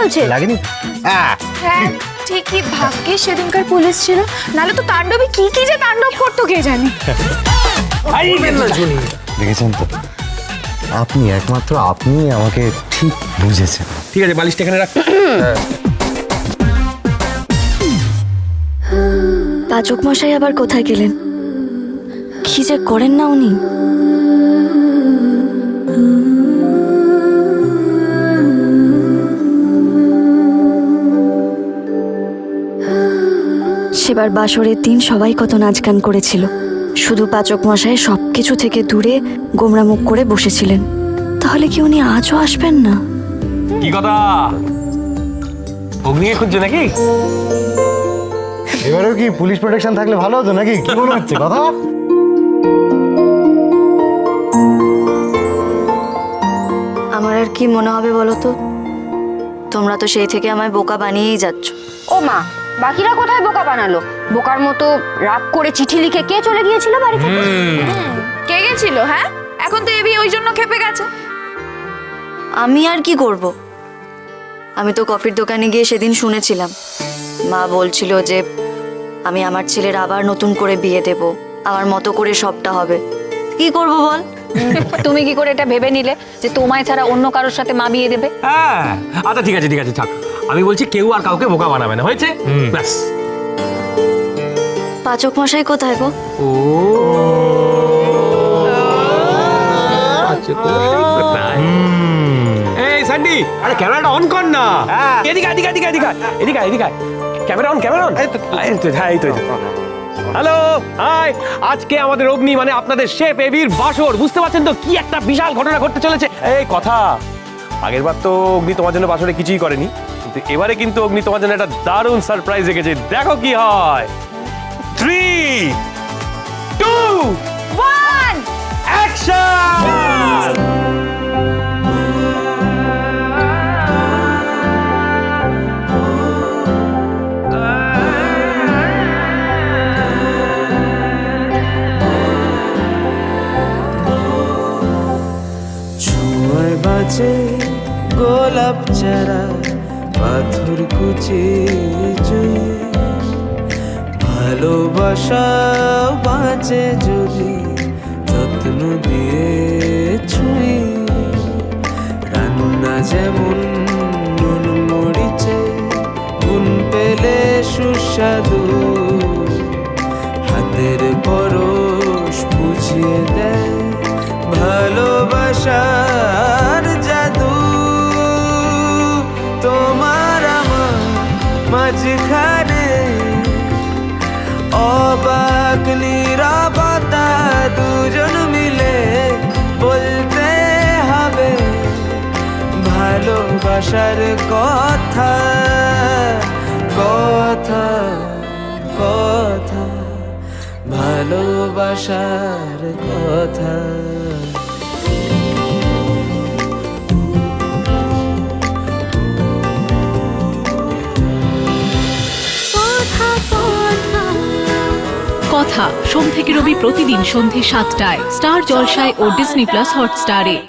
বলছে? লাগেনি? হ্যাঁ ঠিকই, ভাগ্যে সেদিনকার পুলিশ ছিল, নাহলে তো তাণ্ডবে কি কি যে তাণ্ডব করতো কে জানে। দেখেছেন তো, আপনি একমাত্র আপনি আমাকে ঠিক বুঝেছেন। ঠিক আছে, বালিশটা এখানে রাখ। পাচক মশাই আবার কোথায় গেলেন? কি যে করেন না উনি। সেবার বাসরের দিন সবাই কত নাচ গান করেছিল, শুধু পাচক মশাই সবকিছু থেকে দূরে গোমরা মুখ করে বসেছিলেন। তাহলে কি উনি আজও আসবেন না? কি কথা, অগ্নিকে খুঁজছে নাকি? এবারেও কি পুলিশ প্রোটেকশন থাকলে ভালো হতো নাকি? কি মনে হচ্ছে কথা? আমার আর কি মনে হবে বলো তো? তোমরা তো সেই থেকে আমায় বোকা বানিয়েই যাচ্ছ। ও মা, বাকিরা কোথায় বোকা বানালো? বোকার মতো রাগ করে চিঠি লিখে কে চলে গিয়েছিল বাড়ি থেকে? কে গেছিল? হ্যাঁ, এখন তো এবি ওই জন্য খেপে গেছে। আমি আর কি করব? আমি তো কফির দোকানে গিয়ে সেদিন শুনেছিলাম, মা বলছিল যে আমি আমার ছেলের আবার নতুন করে বিয়ে দেব, আমার মতো করে সবটা হবে। কি করব বল? তুমি কি করে এটা ভেবে নিলে যে তোমায় ছাড়া অন্য কারোর সাথে মা বিয়ে দেবে? হ্যাঁ, আচ্ছা ঠিক আছে ঠিক আছে, থাক। আমি বলছি কেউ আর কাউকে বোকা বানাবে না, হয়েছে? ব্যাস। পাচক মশাই কোথায় গো? ও এই স্যান্ডি, আরে ক্যামেরাটা অন কর না। এদিকে এদিকে এদিকে এদিকে এদিকে এদিকে ক্যামেরা অন, ক্যামেরা অন। এই তো হ্যালো, হাই। আজকে আমাদের অগ্নি মানে আপনাদের শেফ এবির বাসর। বুঝতে পারছেন তো কি একটা বিশাল ঘটনা ঘটতে চলেছে। এই কথা, আগের বার তো অগ্নি তোমার জন্য বাসরে কিছুই করেনি, কিন্তু এবারে কিন্তু অগ্নি তোমার জন্য একটা দারুণ সারপ্রাইজ রেখেছে। দেখো কি হয়। 3, 2, 1, অ্যাকশন! বাজে গোলাপ চারা পাথর কুচি জুই, ভালোবাসা বাজে যদি যত্ন দিয়ে ছুঁই, রান্না যেমন নুন মরিচে গুণ পেলে সুস্বাদু, হাতের পরশ বুঝিয়ে দেয় ভালোবাসার জাদু। তোমার আমার মাঝখানে অবাক নীরবতা, দুজন মিলে বলতে হবে ভালোবাসার কথা, কথা কথা, ভালোবাসার কথা। কথা সোম থেকে রবি প্রতিদিন সন্ধে 7টায় স্টার জলসায় ও ডিজনি প্লাস হটস্টারে।